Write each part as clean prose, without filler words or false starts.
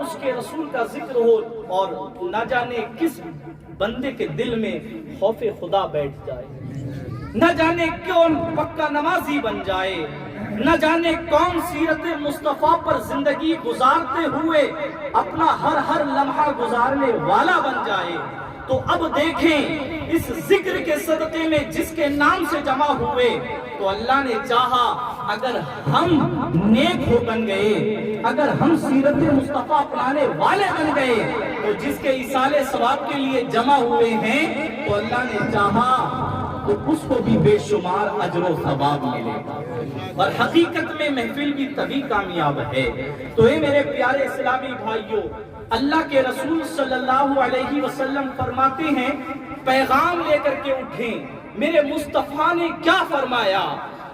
اس کے رسول کا ذکر ہو اور نہ جانے کس بندے کے دل میں خوف خدا بیٹھ جائے، نہ جانے کون پکا نمازی بن جائے، نہ جانے کون سیرت مصطفیٰ پر زندگی گزارتے ہوئے اپنا ہر لمحہ گزارنے والا بن جائے۔ تو اب دیکھیں اس ذکر کے صدقے میں جس کے نام سے جمع ہوئے، تو اللہ نے چاہا اگر ہم نیک ہو بن گئے، اگر ہم سیرت مصطفیٰ اپنانے والے بن گئے، تو جس کے ایصال ثواب کے لیے جمع ہوئے ہیں، تو اللہ نے چاہا تو اس کو بھی بے شمار اجر و ثواب ملے گا، اور حقیقت میں محفل بھی تبھی کامیاب ہے۔ تو اے میرے پیارے اسلامی بھائیوں، اللہ کے رسول صلی اللہ علیہ وسلم فرماتے ہیں پیغام لے کر کے اٹھیں، میرے مصطفیٰ نے کیا فرمایا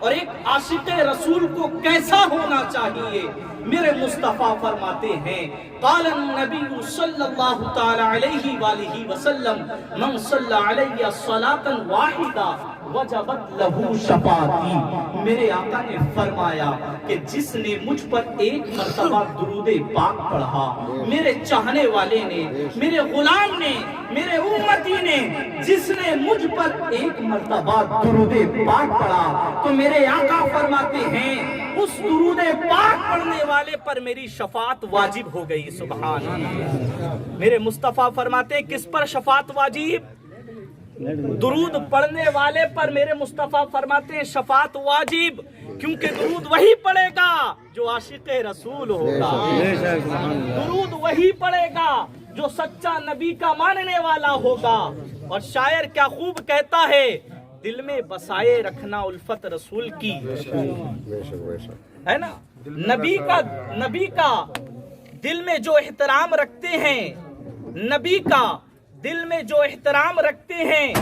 اور ایک عاشق رسول کو کیسا ہونا چاہیے۔ میرے مصطفیٰ فرماتے ہیں قال النبی صلی اللہ تعالی علیہ وآلہ وسلم من صلی علیہ صلاۃ واحدہ وجبت لہو شفاعتی۔ میرے آقا نے فرمایا کہ جس نے مجھ پر ایک مرتبہ درود پاک پڑھا، میرے چاہنے والے نے، میرے غلام نے، میرے امتی نے، جس نے مجھ پر ایک مرتبہ درود پاک پڑھا، تو میرے آقا فرماتے ہیں اس درود پاک پڑھنے والے پر میری شفاعت واجب ہو گئی۔ سبحان اللہ۔ میرے مصطفیٰ فرماتے ہیں کس پر شفاعت واجب؟ درود پڑھنے والے پر میرے مصطفیٰ فرماتے ہیں شفاعت واجب، کیونکہ درود وہی پڑھے گا جو عاشق رسول ہوگا، درود وہی پڑھے گا جو سچا نبی کا ماننے والا ہوگا۔ اور شاعر کیا خوب کہتا ہے، دل میں بسائے رکھنا الفت رسول کی، ہے نا، نبی کا دل میں جو احترام رکھتے ہیں، نبی کا دل میں جو احترام رکھتے ہیں،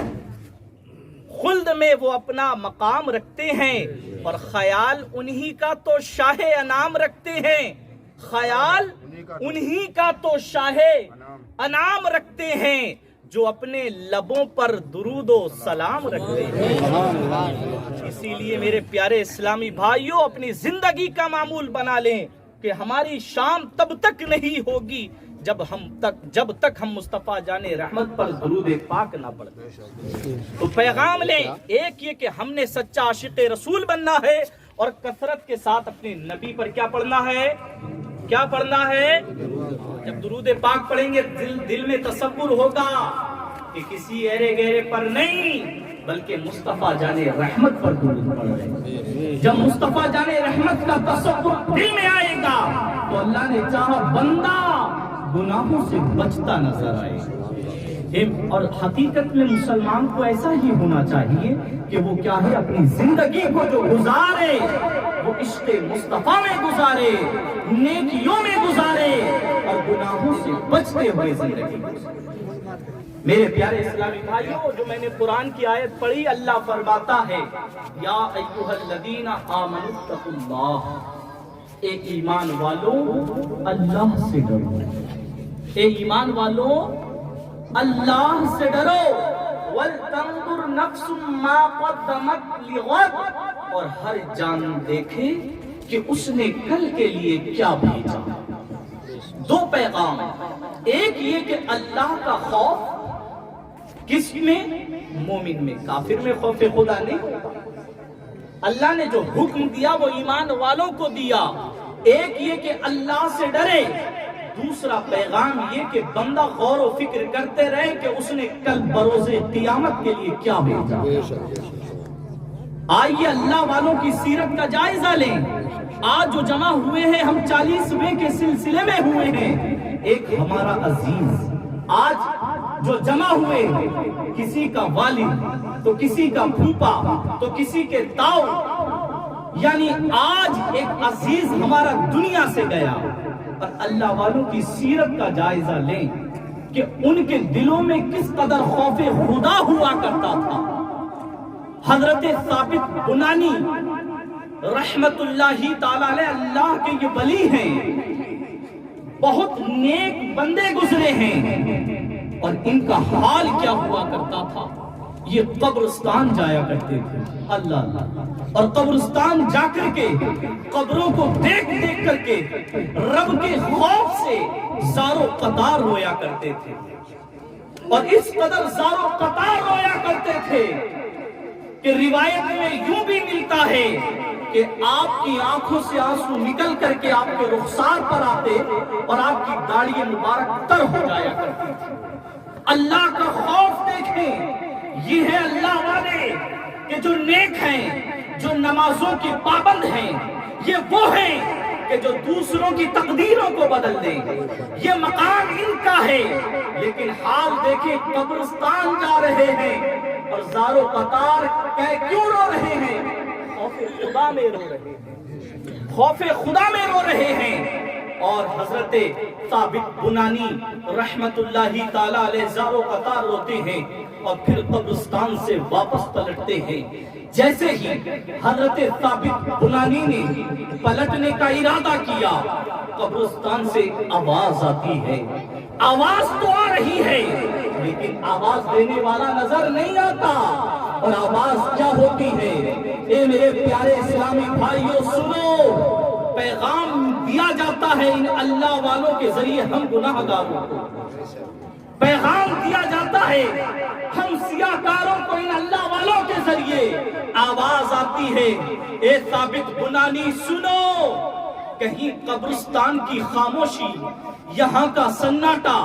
خلد میں وہ اپنا مقام رکھتے ہیں، اور خیال انہی کا تو شاہ انعام رکھتے ہیں، خیال انہی کا تو شاہ انعام رکھتے ہیں جو اپنے لبوں پر درود و سلام رکھتے ہیں۔ اسی لیے میرے پیارے اسلامی بھائیوں، اپنی زندگی کا معمول بنا لیں کہ ہماری شام تب تک نہیں ہوگی جب تک ہم مصطفیٰ جانے رحمت پر درود پاک نہ پڑھیں۔ تو پیغام لیں، ایک یہ کہ ہم نے سچا عاشق رسول بننا ہے، اور کثرت کے ساتھ اپنے نبی پر کیا پڑھنا ہے؟ کیا پڑھنا ہے؟ جب درود پاک پڑھیں گے دل میں تصور ہوگا کہ کسی ایرے گہرے پر نہیں بلکہ مصطفیٰ جانے رحمت پر درود پڑھ رہے ہیں۔ جب مصطفیٰ جانے رحمت کا تصور دل میں آئے گا تو اللہ نے چاہا بندہ گناہوں سے بچتا نظر آئے۔ اور حقیقت میں مسلمان کو ایسا ہی ہونا چاہیے کہ وہ کیا ہے، اپنی زندگی کو جو گزارے وہ عشق مصطفیٰ میں گزارے، نیکیوں میں گزارے، اور گناہوں سے بچتے ہوئے زندگی گزارے۔ میرے پیارے اسلامی بھائیوں، جو میں نے قرآن کی آیت پڑھی، اللہ فرماتا ہے یا ایھا الذین آمنوا اتقوا اللہ، اے ایمان والو اللہ سے ڈرو، اے ایمان والو اللہ سے ڈرو، وَلْتَنْظُرْ نَفْسٌ مَا قَدَّمَتْ لِغَدٍ، اور ہر جان دیکھے کہ اس نے کل کے لیے کیا بھیجا۔ دو پیغام، ایک یہ کہ اللہ کا خوف کس میں؟ مومن میں، کافر میں خوف خدا نہیں۔ اللہ نے جو حکم دیا وہ ایمان والوں کو دیا۔ ایک یہ کہ اللہ سے ڈرے، دوسرا پیغام یہ کہ بندہ غور و فکر کرتے رہے کہ اس نے کل بروز قیامت کے لیے کیا بھیجا۔ آئیے اللہ والوں کی سیرت کا جائزہ لیں۔ آج جو جمع ہوئے ہیں، ہم 40ویں کے سلسلے میں ہوئے ہیں۔ ایک ہمارا عزیز آج جو جمع ہوئے، کسی کا والد تو کسی کا پھوپا تو کسی کے تاؤ، یعنی آج ایک عزیز ہمارا دنیا سے گیا۔ اور اللہ والوں کی سیرت کا جائزہ لیں کہ ان کے دلوں میں کس قدر خوف خدا ہوا کرتا تھا۔ حضرت ثابت بنانی رحمت اللہ تعالی علیہ، اللہ کے یہ ولی ہیں، بہت نیک بندے گزرے ہیں، اور ان کا حال کیا ہوا کرتا تھا۔ یہ قبرستان جایا کرتے تھے. اللہ اللہ. اور قبرستان جا کر کے قبروں کو دیکھ دیکھ کر کے رب کے خوف سے زار و قطار رویا کرتے تھے. اور اس قدر زار و قطار رویا کرتے تھے کہ روایت میں یوں بھی ملتا ہے کہ آپ کی آنکھوں سے آنسو نکل کر کے آپ کے رخسار پر آتے اور آپ کی داڑھی مبارک تر ہو جایا کرتی تھی. اللہ کا خوف دیکھیں. یہ ہے اللہ والے کہ جو نیک ہیں, جو نمازوں کی پابند ہیں. یہ وہ ہیں کہ جو دوسروں کی تقدیروں کو بدل دیں. یہ مقام ان کا ہے. لیکن حال دیکھیں, قبرستان جا رہے ہیں اور زار و قطار کیوں رو رہے ہیں؟ خوف خدا میں رو رہے ہیں. خوف خدا میں رو رہے ہیں. اور حضرت ثابت بنانی رحمت اللہ تعالی علیہ زار و قطار روتے ہیں اور پھر قبرستان سے واپس پلٹتے ہیں. جیسے ہی حضرت ثابت بنانی نے پلٹنے کا ارادہ کیا, قبرستان سے آواز آتی ہے. آواز تو آ رہی ہے لیکن آواز دینے والا نظر نہیں آتا. اور آواز کیا ہوتی ہے؟ اے میرے پیارے اسلامی بھائیوں سنو, پیغام دیا جاتا ہے ان اللہ والوں کے ذریعے ہم گناہ گاروں کو. پیغام دیا جاتا ہے ہم سیاہ کاروں کو ان اللہ والوں کے ذریعے. آواز آتی ہے, اے ثابت بنانی سنو, کہیں قبرستان کی خاموشی, یہاں کا سناٹا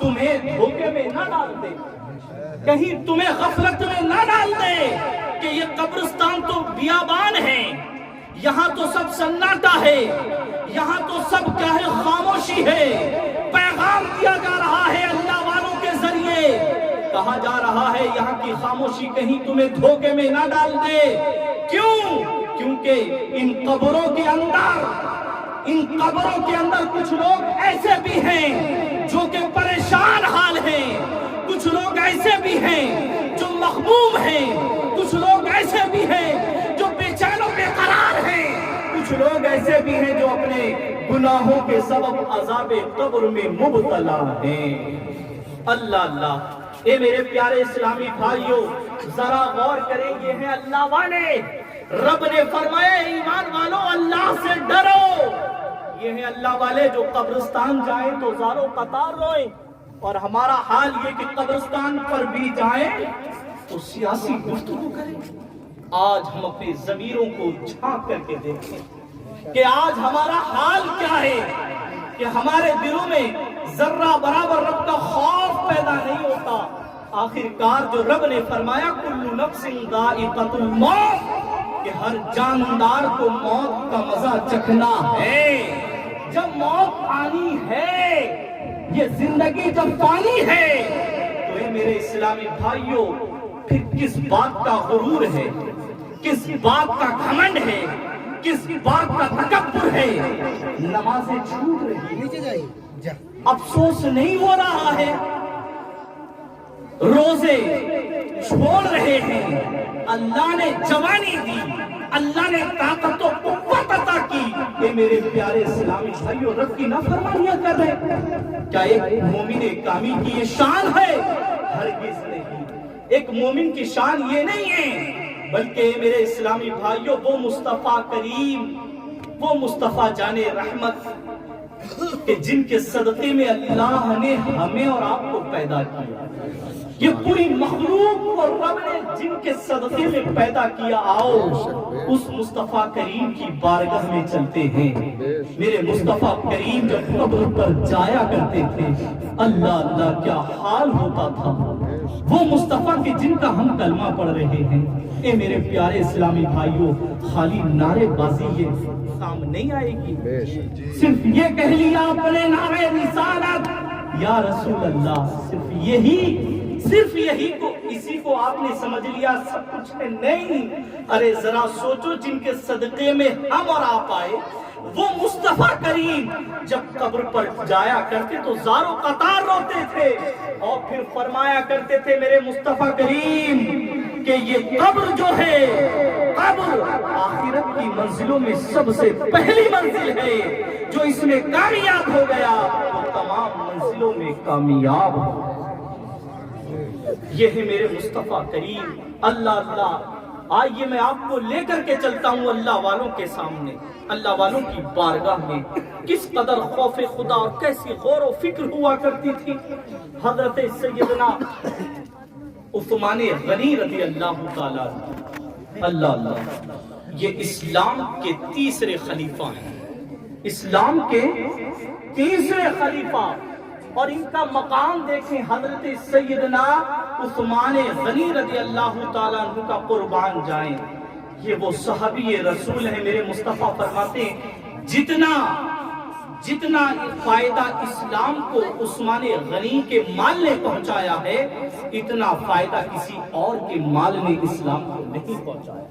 تمہیں دھوکے میں نہ ڈال دے, کہیں تمہیں غفلت میں نہ ڈال دے کہ یہ قبرستان تو بیابان ہے, یہاں تو سب سناٹا ہے, یہاں تو سب کیا ہے, خاموشی ہے. پیغام دیا جا رہا ہے اللہ والوں کے ذریعے. کہا جا رہا ہے یہاں کی خاموشی کہیں تمہیں دھوکے میں نہ ڈال دے. کیوں؟ کیونکہ ان قبروں کے اندر کچھ لوگ ایسے بھی ہیں جو کہ پریشان حال ہیں. کچھ لوگ ایسے بھی ہیں جو مغموم ہیں. کچھ لوگ ایسے بھی ہیں جو بے چین و بے قرار ہیں. کچھ لوگ ایسے بھی ہیں جو اپنے گناہوں کے سبب عذاب قبر میں مبتلا ہیں. اللہ اللہ. اے میرے پیارے اسلامی بھائیوں, ذرا غور کریں, یہ ہیں اللہ والے. رب نے فرمایا ایمان والو اللہ سے ڈرو. یہ ہیں اللہ والے جو قبرستان جائیں تو زار و قطار روئیں. اور ہمارا حال یہ کہ قبرستان پر بھی جائیں تو سیاسی گفتگو کریں. آج ہم اپنے ضمیروں کو جھانک کر کے دیکھیں کہ آج ہمارا حال کیا ہے, کہ ہمارے دلوں میں ذرہ برابر رب کا خوف پیدا نہیں ہوتا. آخرکار جو رب نے فرمایا کل نفس ذائقۃ الموت, کہ ہر جاندار کو موت کا مزہ چکھنا ہے. جب موت آنی ہے, یہ زندگی جب پانی ہے, تو اے میرے اسلامی بھائیوں پھر کس بات کا غرور ہے, کس بات کا گھمنڈ ہے, کس بات کا تکبر ہے. نمازیں چھوٹ رہی ہیں, افسوس نہیں ہو رہا ہے, روزے چھوڑ رہے ہیں. اللہ نے جوانی دی, اللہ نے طاقت و قوت عطا کی. اے میرے پیارے اسلامی بھائیوں, رب کی نافرمانیاں کر رہے. کیا ایک مومن کامل کی یہ شان ہے؟ ہرگز نہیں. ایک مومن کی شان یہ نہیں ہے, بلکہ میرے اسلامی بھائیوں وہ مصطفیٰ کریم, وہ مصطفیٰ جان رحمت کہ جن کے صدقے میں اللہ نے ہمیں اور آپ کو پیدا کیا. یہ پوری مخلوق کو رب نے جن کے صدقے میں پیدا کیا. آؤ اس مصطفیٰ کریم کی بارگاہ میں چلتے ہیں. میرے مصطفیٰ کریم جب قبر پر جایا کرتے تھے, اللہ اللہ کیا حال ہوتا تھا. وہ مصطفیٰ کے جن کا ہم کلمہ پڑھ رہے ہیں. اے میرے پیارے اسلامی بھائیوں, خالی نعرے بازی یہ کام نہیں آئے گی. صرف یہ کہہ لیا اپنے نعرے رسالت یا رسول اللہ, صرف یہی کو اسی کو آپ نے سمجھ لیا سب کچھ ہے. نہیں, ارے ذرا سوچو جن کے صدقے میں ہم اور آپ آئے. وہ مصطفیٰ کریم جب قبر پر جایا کرتے تو زار و قطار روتے تھے اور پھر فرمایا کرتے تھے میرے مصطفیٰ کریم کہ یہ قبر جو ہے, قبر آخرت کی منزلوں میں سب سے پہلی منزل ہے. جو اس میں کامیاب ہو گیا وہ تمام منزلوں میں کامیاب ہو. یہ ہے میرے مصطفیٰ کریم. اللہ اللہ، آئیے میں آپ کو لے کر کے چلتا ہوں اللہ والوں کے سامنے، اللہ والوں کی بارگاہ میں. کس قدر خوف خدا اور کیسی غور و فکر ہوا کرتی تھی حضرت سیدنا عثمان غنی رضی اللہ تعالیٰ. اللہ اللہ، یہ اسلام کے تیسرے خلیفہ ہیں، اسلام کے تیسرے خلیفہ. اور ان کا مقام دیکھیں، حضرت سیدنا عثمان غنی رضی اللہ تعالیٰ عنہ کا قربان جائیں. یہ وہ صحابی رسول ہیں. میرے مصطفیٰ فرماتے ہیں جتنا فائدہ اسلام کو عثمان غنی کے مال نے پہنچایا ہے، اتنا فائدہ کسی اور کے مال نے اسلام کو نہیں پہنچایا.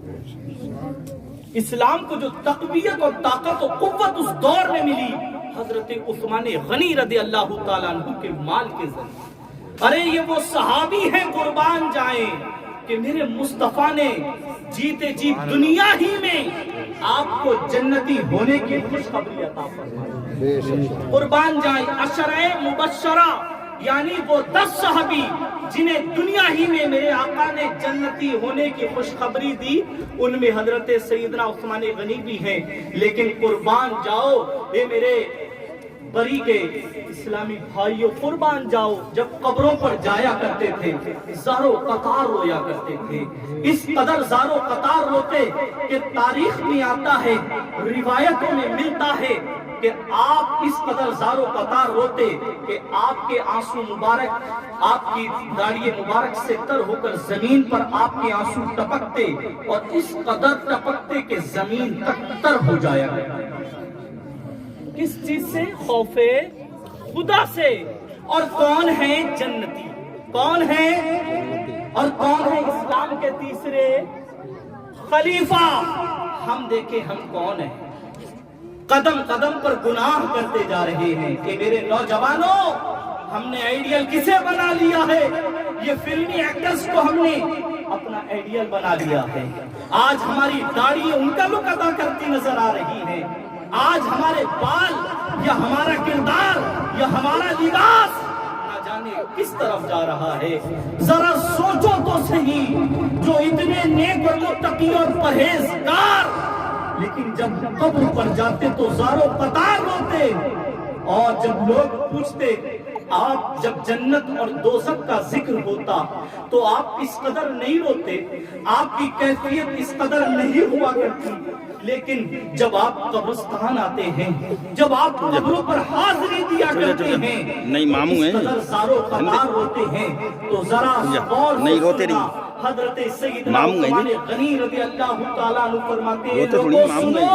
اسلام کو جو تقویت اور طاقت و قوت اس دور میں ملی، حضرت عثمان غنی رضی اللہ تعالیٰ عنہ کے مال کے ذریعے. ارے یہ وہ صحابی ہیں قربان جائیں کہ میرے مصطفیٰ نے جیتے جی دنیا ہی میں آپ کو جنتی ہونے کی خوشخبری عطا فرمائی. قربان جائیں عشرہ مبشرہ، یعنی وہ 10 صحابی جنہیں دنیا ہی میں میرے آقا نے جنتی ہونے کی خوشخبری دی، ان میں حضرت سیدنا عثمان غنی بھی ہیں. لیکن قربان جاؤ اے میرے بری کے اسلامی بھائیوں، قربان جاؤ، جب قبروں پر جایا کرتے تھے زارو قطار رویا کرتے تھے. اس قدر زارو قطار روتے کہ تاریخ میں آتا ہے، روایتوں میں ملتا ہے کہ آپ اس قدر زارو قطار روتے کہ آپ کے آنسو مبارک، آپ کی داڑھی مبارک سے تر ہو کر زمین پر آپ کے آنسو ٹپکتے، اور اس قدر ٹپکتے کہ زمین تک تر ہو جایا. کس چیز سے؟ خوف خدا سے. اور کون ہے جنتی؟ کون ہے؟ اور کون ہے اسلام کے تیسرے خلیفہ؟ ہم دیکھیں ہم کون ہیں. قدم قدم پر گناہ کرتے جا رہے ہیں کہ میرے نوجوانوں، ہم نے آئیڈیل کسے بنا لیا ہے؟ یہ فلمی ایکٹرز کو ہم نے اپنا آئیڈیل بنا لیا ہے. آج ہماری داڑھی ان کا لک ادا کرتی نظر آ رہی ہے. آج ہمارے بال یا ہمارا کردار یا ہمارا لباس نہ جانے کس طرف جا رہا ہے. ذرا سوچو تو صحیح، جو اتنے نیک اور متقی اور پرہیزگار، لیکن جب قبر پر جاتے تو زارو قطار روتے. اور جب لوگ پوچھتے، آپ جب جنت اور دوزخ کا ذکر ہوتا تو آپ اس قدر نہیں روتے، آپ کی کیفیت اس قدر نہیں ہوا کرتی. لیکن جب آپ قبرستان آتے ہیں، جب آپ قبروں پر حاضری دیا کرتے ہیں، اس قدر زارو قطار روتے ہیں. تو ذرا غور سے سننا، حضرت سیدنا عثمان غنی رضی اللہ تعالیٰ عنہ فرماتے ہیں، لوگوں سنو،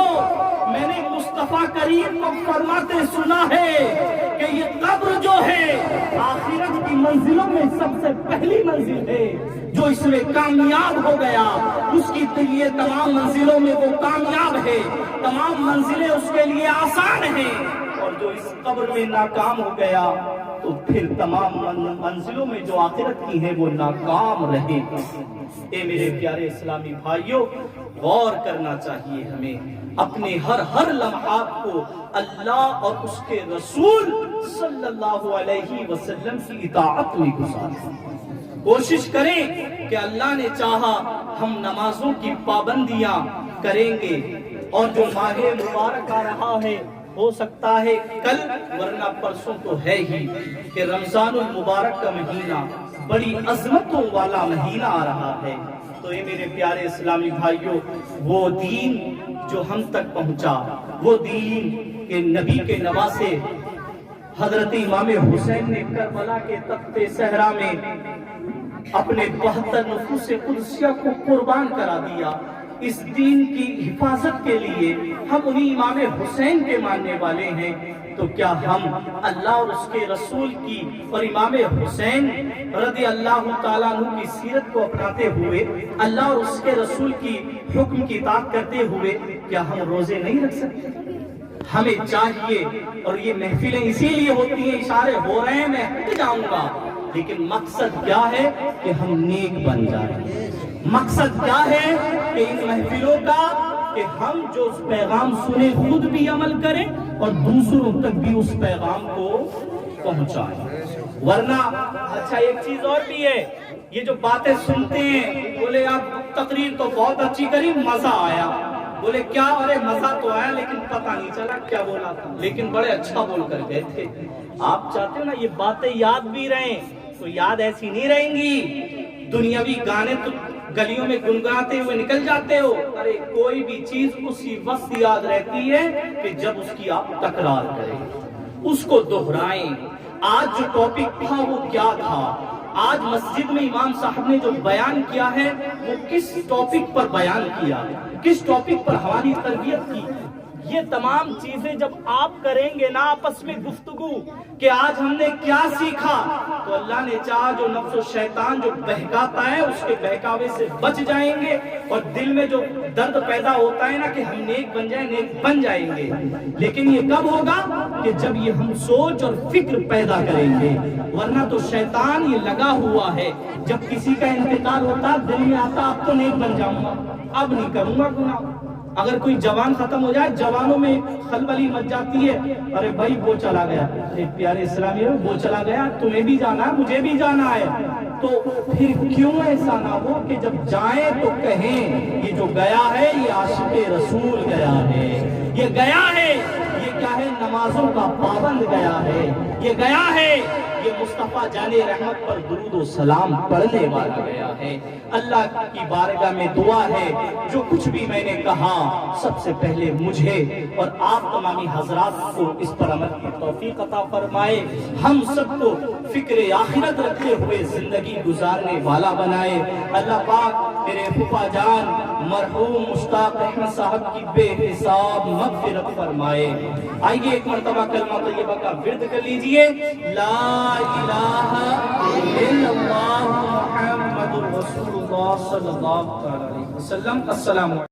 میں نے مصطفیٰ کریم کو فرماتے سنا ہے کہ یہ قبر جو ہے آخرت کی منزلوں میں سب سے پہلی منزل ہے. جو اس میں کامیاب ہو گیا اس کی لیے تمام منزلوں میں وہ کامیاب ہے، تمام منزلیں اس کے لیے آسان ہیں. اور جو اس قبر میں ناکام ہو گیا تو پھر تمام منزلوں میں جو آخرت کی ہیں وہ ناکام رہے. اے میرے پیارے اسلامی بھائیوں، غور کرنا چاہیے ہمیں اپنے ہر لمحات کو اللہ اور اس کے رسول صلی اللہ علیہ وسلم کی اطاعت میں گزاریں. کوشش کریں کہ اللہ نے چاہا ہم نمازوں کی پابندیاں کریں گے. اور جو ماہ مبارک آ رہا ہے، ہو سکتا ہے کل ورنہ پرسوں تو ہے ہی، کہ رمضان المبارک کا مہینہ بڑی عظمتوں والا مہینہ آ رہا ہے. تو یہ میرے پیارے اسلامی بھائیوں، وہ دین جو ہم تک پہنچا، وہ دین کہ نبی کے نواسے حضرت امام حسین نے کربلا کے تخت صحرا میں اپنے 72 نفوس قدسیہ کو قربان کرا دیا. اس دین کی حفاظت کے لیے ہم انہی امام حسین کے ماننے والے ہیں. تو کیا ہم اللہ اور اس کے رسول کی اور امام حسین رضی اللہ تعالیٰ عنہ کی سیرت کو اپناتے ہوئے، اللہ اور اس کے رسول کی حکم کی اطاعت کرتے ہوئے، کیا ہم روزے نہیں رکھ سکتے؟ ہمیں چاہیے. اور یہ محفلیں اسی لیے ہوتی ہیں، اشارے ہو رہے ہیں، میں ہٹ جاؤں گا، لیکن مقصد کیا ہے کہ ہم نیک بن جائیں. مقصد کیا ہے کہ ان محفلوں کا کہ ہم جو اس پیغام سنے خود بھی عمل کریں اور دوسروں تک بھی اس پیغام کو پہنچائیں. ورنہ اچھا ایک چیز اور بھی ہے، یہ جو باتیں سنتے ہیں، بولے آپ تقریر تو بہت اچھی کری، مزہ آیا، بولے کیا؟ ارے مزہ تو آیا لیکن پتہ نہیں چلا کیا بولا تھا، لیکن بڑے اچھا بول کر گئے تھے۔ آپ چاہتے ہو نا یہ باتیں یاد بھی رہیں، تو یاد ایسی نہیں رہیں گی۔ دنیاوی گانے تو گلیوں میں گنگناتے ہوئے نکل جاتے ہو، ارے کوئی بھی چیز اسی وقت یاد رہتی ہے کہ جب اس کی آپ تکرار کریں، اس کو دہرائیں۔ آج جو ٹاپک تھا وہ کیا تھا؟ آج مسجد میں امام صاحب نے جو بیان کیا ہے وہ کس ٹاپک پر بیان کیا، کس ٹاپک پر ہماری تربیت کی؟ یہ تمام چیزیں جب آپ کریں گے نا آپس میں گفتگو کہ آج ہم نے کیا سیکھا، تو اللہ نے چاہا جو نفس و شیطان جو بہکاتا ہے اس کے بہکاوے سے بچ جائیں گے، اور دل میں جو درد پیدا ہوتا ہے نا کہ ہم نیک بن جائیں، نیک بن جائیں گے۔ لیکن یہ کب ہوگا؟ کہ جب یہ ہم سوچ اور فکر پیدا کریں گے، ورنہ تو شیطان یہ لگا ہوا ہے، جب کسی کا انتقال ہوتا دل میں آتا اب تو نیک بن جاؤں گا، اب نہیں کروں گا گناہ۔ اگر کوئی جوان ختم ہو جائے، جوانوں میں خلبلی مچ جاتی ہے، ارے بھائی وہ چلا گیا، پیارے اسلامی وہ چلا گیا، تمہیں بھی جانا ہے مجھے بھی جانا ہے، تو پھر کیوں ایسا نہ ہو کہ جب جائیں تو کہیں یہ جو گیا ہے یہ عاشق رسول گیا ہے، یہ گیا ہے، یہ کیا ہے، نمازوں کا پابند گیا ہے، یہ گیا ہے، یہ مصطفیٰ جان رحمت پر درود و سلام پڑھنے والا گیا ہے۔ اللہ کی بارگاہ میں دعا ہے جو کچھ بھی میں نے کہا سب سے پہلے مجھے اور آپ تمامی حضرات کو اس پر عمل کی توفیق عطا فرمائے، ہم سب کو فکر آخرت رکھتے ہوئے زندگی گزارنے والا بنائے۔ اللہ پاک میرے پھپھا جان مرحوم مشتاق احمد صاحب کی بے حساب مغفرت فرمائے۔ آئیے ایک مرتبہ کلمہ طیبہ کا ورد کر لیجئے، لا الہ الا اللہ محمد رسول اللہ صلی اللہ علیہ وسلم۔ السلام علیکم۔